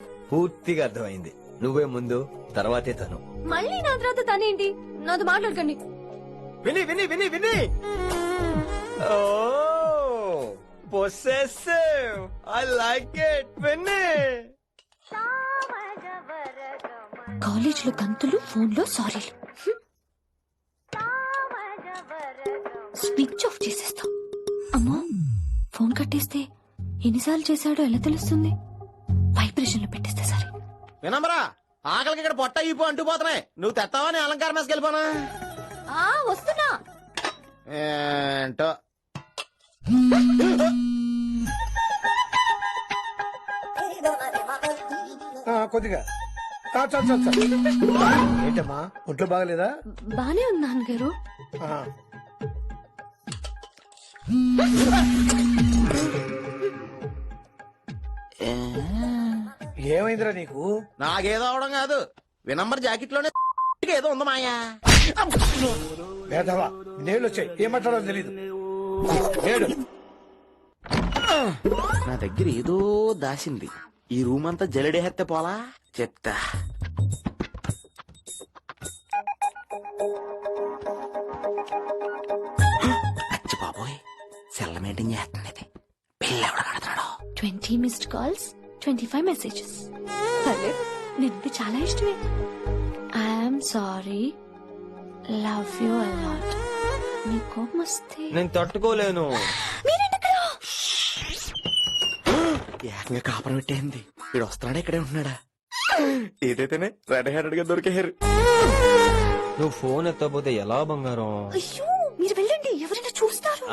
పూర్తిగా అర్థమైంది. నువ్వే ముందు, తర్వాతే తను. మళ్ళీ నా తర్వాత తనేంటి? నాతో మాట్లాడకండి. విని విని విని విని ఓ పొసెసివ్, ఐ లైక్ ఇట్. విని కాలేజ్ లో గంతులు, ఫోన్ లో సారీలు. స్విచ్ ఆఫ్ చేసేస్తా. అమ్మో, ఫోన్ కట్టేస్తే ఎన్నిసార్లు చేశాడో ఎలా తెలుస్తుంది? వైబ్రేషన్ లో పెట్టేస్తే సరే. వినమ్రా, ఆకలికి ఇక్కడ పొట్ట ఇప్పు అంటుపోతున్నాయి. నువ్వు తెస్తావా నీ అలంకారం వేసుకెళ్ళిపోనా? వస్తున్నా. ఏంటో కొద్దిగా చాలు చాలు చాలు. ఏంటమ్మా, ఒంట్లో బాగలేదా? బానే ఉంది నాన్నగారు. ఆ. ఏమైందిరా నీకు? నాకేదో అవడం కాదు, వినమ్ర జాకెట్ లోనే ఏదో ఉంది మాయా. వేదవా, నేళ్ళు వచ్చాయి, ఏం మాట్లాడాలో తెలీదు. ఏడు. నా దగ్గర ఏదో దాసింది. ఈ రూమ్ అంతా జలడేహెత్తే పోలా చెప్తా. అచ్చి బాబోయ్, సెల్ల మెయింటైన్ చేస్తుంది. పిల్ల ఎవడ కడుతున్నాడు? 20 మిస్డ్ కాల్స్, 25 మెసేజెస్. పర్లేదు, నిన్ను చాలా ఇష్టమే. I'm sorry, love you a lot. నీ కోపం వస్తే నేను తట్టుకోలేను. ఏకంగా కాపురం పెట్టేంది. వీడు వస్తున్నాడా, ఇక్కడే ఉంటున్నాడా? ఏదైతేనే రెడ్ హ్యాండెడ్ గా దొరికారు. నువ్వు ఫోన్ ఎత్తపోతే ఎలా బంగారం? అయ్యో, మీరు వెళ్ళండి, ఎవరైనా చూస్తారు.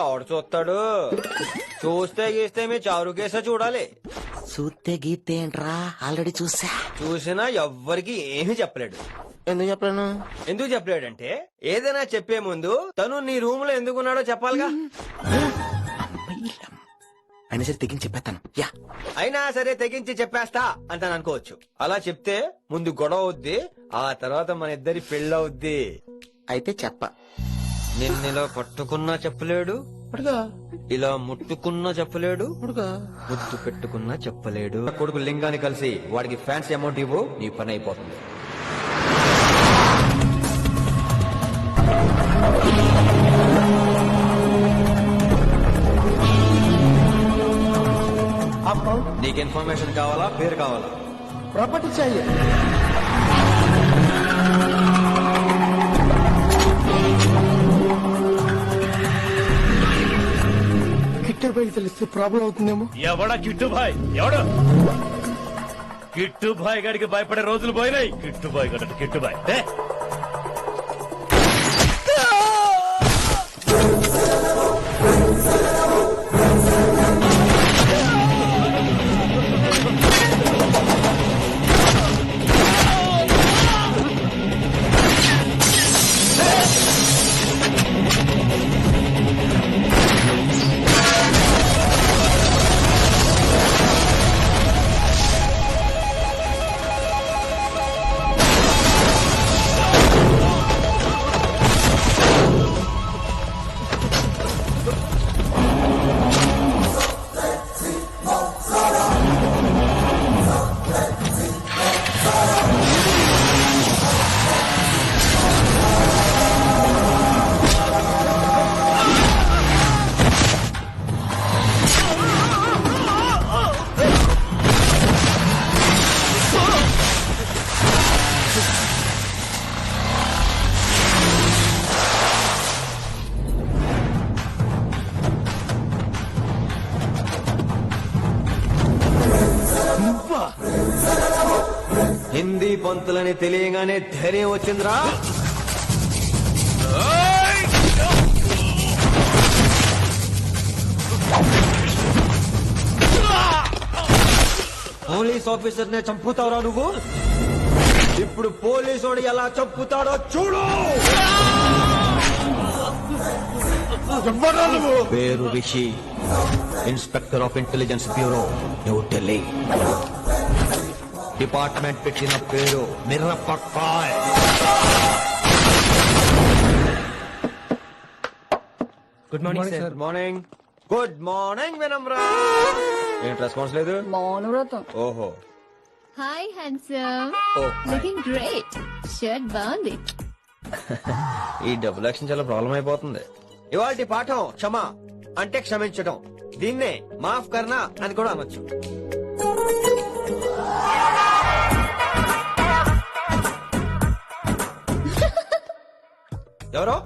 ఎవడు చూస్తాడు? చూస్తే గీస్తే మీ చారు కేసా చూడాలి. చూస్తే గీతే ఏంట్రా, ఆల్రెడీ చూసా. చూసినా ఎవ్వరికి ఏమీ చెప్పలేడు. ఎందుకు చెప్పలేను? ఎందుకు చెప్పలేడంటే, ఏదైనా చెప్పే ముందు తను నీ రూమ్ లో ఎందుకున్నాడో చెప్పాలిగా. అయినా సరే తెగించి చెప్పేస్తాను. యా, అయినా సరే తెగించి చెప్పేస్తా అంటాను అనుకోవచ్చు. అలా చెప్తే ముందు గొడవ అవుద్ది, ఆ తర్వాత మన ఇద్దరి పెళ్ళవుద్ది. అయితే చెప్ప. నిన్నిలా పట్టుకున్నా చెప్పలేడు, ఇలా ముట్టుకున్నా చెప్పలేడు, ముద్దు పెట్టుకున్నా చెప్పలేడు. కొడుకు లింగాన్ని కలిసి వాడికి ఫ్యాన్సీ అమౌంట్ ఇవ్వు, నీ పని అయిపోతుంది. నీకు ఇన్ఫర్మేషన్ కావాలా, పేరు కావాలా? ప్రాపర్టీ चाहिए. కిట్టర్ బయలు తెలిస్తే ప్రాబ్లం అవుతుందేమో. ఎవడా కిట్టుబాయ్? ఎవడు కిట్టుబాయ్ గడికి భయపడే రోజులు పోయినాయి. కిట్టుబాయ్ గడ కిట్టుబాయ్ హిందీ పంతులని తెలియగానే ధైర్యం వచ్చిందిరా. పోలీస్ ఆఫీసర్ నే చంపుతావురా నువ్వు? ఇప్పుడు పోలీసోడు ఎలా చంపుతాడో చూడు. పేరు Rishi, inspector of intelligence bureau, new Delhi. Department పెట్టిన పేరు Mirapakay. Good morning sir. Morning. Good morning Vinamra. ఏంటి రెస్పాన్స్ లేదు? మౌనవ్రతం. ఓహో, hi handsome oh looking great shirt బాగుంది. ఈ డబుల్ యాక్షన్ చాలా ప్రాబ్లం అయిపోతుంది. ఇవాళ పాఠం క్షమ అంటే క్షమించడం. దీన్నే మాఫ్ కర్నా అని కూడా అనొచ్చు. ఎవరో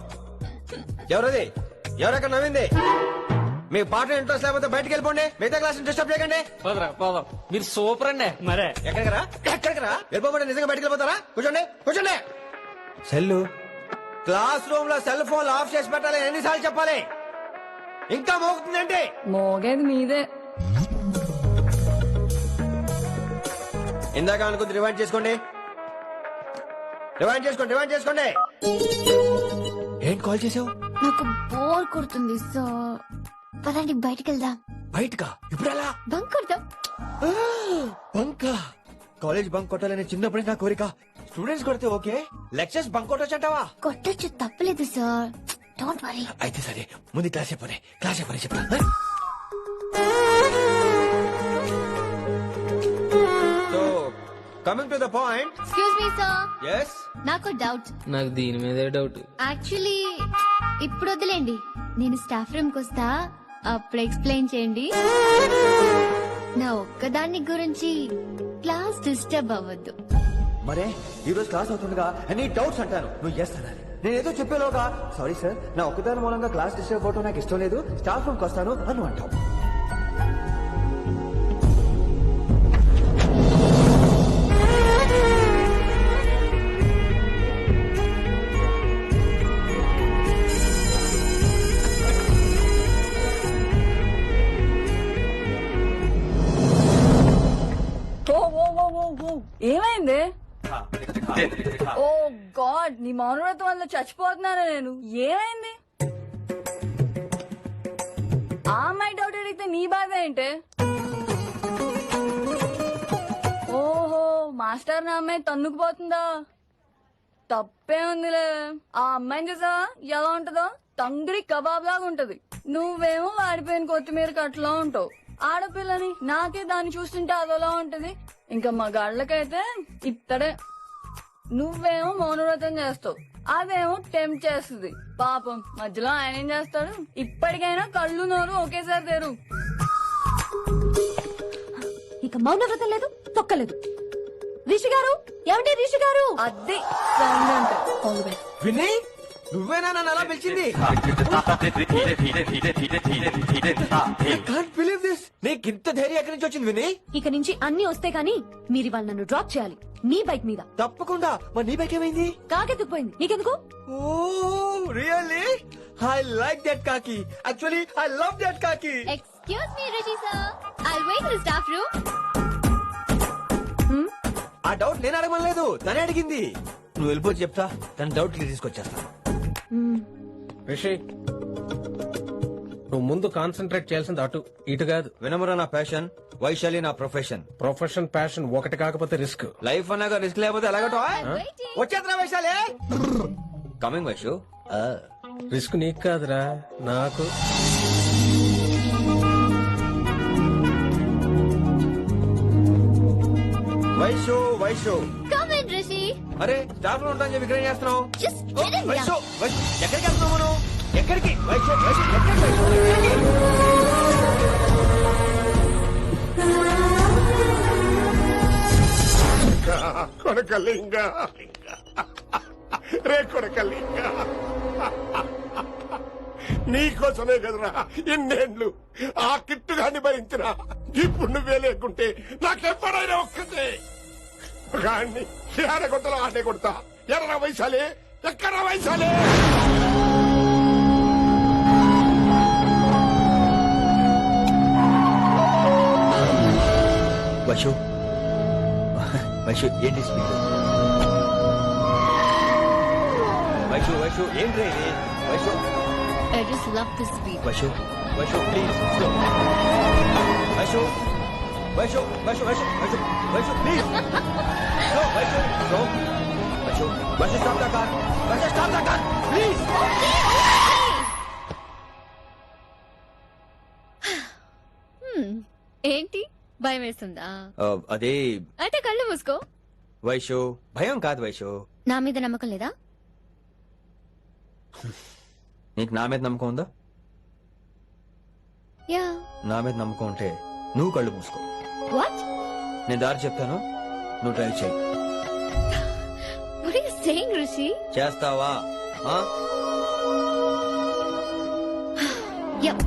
ఎవరది ఎవరెక్కడ నవ్వింది? మీ పాట ఇంట్రెస్ట్ లేకపోతే బయటకు వెళ్ళిపోండి. మిగతా క్లాస్ డిస్టర్బ్ చేయకండి. పోదాం మీరు సూపర్ అండి. మరే ఎక్కడికి రా వెళ్ళిపోమంటే నిజంగా బయటకు వెళ్ళిపోతారా? కూర్చోండి కూర్చోండి. సెల్లు క్లాస్ రూమ్ లో సెల్ ఫోన్ ఆఫ్ చేసి పెట్టాలి. ఎన్నిసార్లు చెప్పాలి? ఇంకా మోగుతుందంటే మోగేది మీదే. ఇందాక అనుకుంది రివైండ్ చేసుకోండి. రివైండ్ చేసుకోండి. ఏంటి కాల్ చేసావు? నాకు బోర్ కొడుతుంది సో పదండి బయటికి వెళ్దాం. బయటకా? ఇప్పుడు ఎలా? బంక్ కొడదాం. బంకా? కాలేజ్ బంక్ కొట్టాలనే చిన్నప్పుడే నా కోరిక. స్టూడెంట్స్ కొడితే ఓకే, లెక్చర్స్ బంక్ కొట్టొచ్చంటావా? కొట్టచ్చు తప్పలేదు సార్. Don't worry. అయితే సరే, ముందు క్లాస్ చెప్పని చెప్తా. So coming to the point. Excuse me sir, yes. నాకు డౌట్. నాకు దీని మీదే డౌట్. యాక్చువల్లీ ఇప్పుడు వద్దులేండి, నేను స్టాఫ్ రూమ్ కి వస్తా, అప్పుడు ఎక్స్ప్లెయిన్ చేయండి. నా ఒక్కదాన్ని గురించి క్లాస్ డిస్టర్బ్ అవ్వద్దు. మరే ఈ రోజు క్లాస్ అవుతుండగా ఎనీ డౌట్స్ అంటాను, నువ్వు ఎస్ అనాలి. నేను ఏదో చెప్పేలోగా సారీ సార్, నా ఒక్కదాని మూలంగా క్లాస్ డిస్టర్బ్ అవటం నాకు ఇష్టం లేదు, స్టాఫ్ రూమ్కి వస్తాను అని అంటావు. ఏమైంది? ఓ గాడ్, నీ మౌనవ్రతం వల్ల చచ్చిపోతున్నాను నేను. ఏమైంది? ఆ అమ్మాయి డౌట్ అడిగితే నీ బాధ ఏంటి? ఓహో, మాస్టర్ నా అమ్మాయి తన్నుకుపోతుందా? తప్పే ఉందిలే. ఆ అమ్మాయిని చూసావా ఎలా ఉంటదో? తంగిడి కబాబ్ లాగా ఉంటది. నువ్వేమో వాడిపోయిన కొత్తిమీర కట్లా ఉంటావు. ఆడపిల్లని నాకే దాన్ని చూస్తుంటే అదోలా ఉంటది. ఇంకా మగాళ్ళకైతే ఇత్తడే. నువ్వేమో మౌనవ్రతం చేస్తావు, అదేమో టెంప్ట్ చేస్తుంది. పాపం మధ్యలో ఆయన ఏం చేస్తాడు? ఇప్పటికైనా కళ్ళు నోరు ఒకేసారి తెరు. ఇక మౌనవ్రతం లేదు, తొక్కలేదు. రిషి గారు, ఏమిటి రిషి గారు? అది సౌండ్ అంటే. వినయ్, నువ్వేనా నన్ను అలా పిలిచింది? Can't believe this. నీకు ఇంత ధైర్యం ఎక్కడి నుంచి వచ్చింది వినయ్? ఇక నుంచి అన్ని వస్తే గానీ మీరు ఇవాళ నన్ను డ్రాప్ చేయాలి, నీ బైక్ మీద. తప్పకుండా. మరి నీ బైక్ ఏమైంది? కాకెత్తుకుపోయింది. నీకెందుకు? Oh really? I like that కాకి. యాక్చువల్లీ ఐ లవ్ దట్ కాకి. Excuse me Rishi sir, I wait in staff room. ఆ డౌట్ నేను అడగలేదు, తనే అడిగింది. నువ్వు వెళ్ళిపోయి చెప్తా, తన డౌట్ క్లియర్ తీసుకొచ్చేస్తా. రిషి, నువ్వు ముందు కాన్సన్ట్రేట్ చేయాల్సింది అటు ఇటు కాదు. వినమ్ర నా ప్యాషన్, వైశాలి నా ప్రొఫెషన్. ప్రొఫెషన్ ప్యాషన్ ఒకటి కాకపోతే రిస్క్. లైఫ్ అన్నాక రిస్క్ లేకపోతే ఎలాగటో వచ్చేద్రా వైశాలి. కమింగ్ వైషు. రిస్క్ నీకు కాదురా, నాకు. Vaishu come in Rishi. అరే స్టాఫ్ లో ఉంటాను చెప్పి ఇక్కడ ఏం చేస్తున్నావు? Just get in Vaishu here. Vaishu ఎక్కడికి వెళ్తున్నావు మనం? ఎక్కడికి? వైషు వైషు ఎక్కడికి? కొడకలింగ రే కొడకలింగ, నీకోసమే కదరా ఇన్నేళ్లు ఆ కిట్టుగాన్ని భరించినా. ఇప్పుడు నువ్వే లేకుంటే నాకెప్పుడైనా ఒక్కటే గాన్ని ఏడగొట్టలో ఆడే కొడతా. ఎర్ర వైశాలే, ఎక్కడ వైశాలే? వైషు వైషు ఏంటి స్పీడ్? వైషు ఏంటి ఇది? Vaishu I just love this beat. Vaishu please slow. Vaishu please slow. Vaishu stop the car. Vaishu stop the car please. ఏంటి భయం వేస్తుందా? అదే అయితే కళ్ళు మూసుకో. వైషు, భయం కాదు వైషు. నా మీద నమ్మకం లేదా? నీకు నా మీద నమ్మకం ఉందా? యా. నా మీద నమ్మకం ఉంటే నువ్వు కళ్ళు మూసుకో. వాట్? నేను దారి చెప్తాను, నువ్వు డ్రైవ్ చేయి. What are you saying, Rishi? చేస్తావా? ఆ? Yep.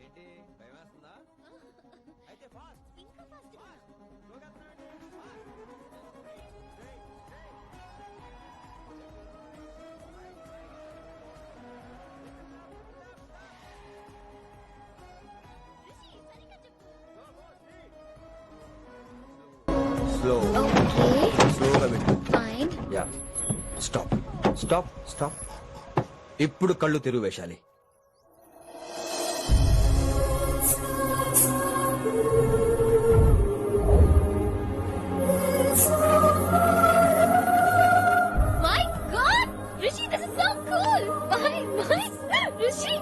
ఏంటి, భయం వేస్తుందా? అయితే fast. Slow Okay. స్లోగా వెళ్ళు. Fine. Yeah, stop stop stop. ఇప్పుడు కళ్ళు తిరుగు వేశాలి. My God, Rishi, this is so cool. My, Rishi,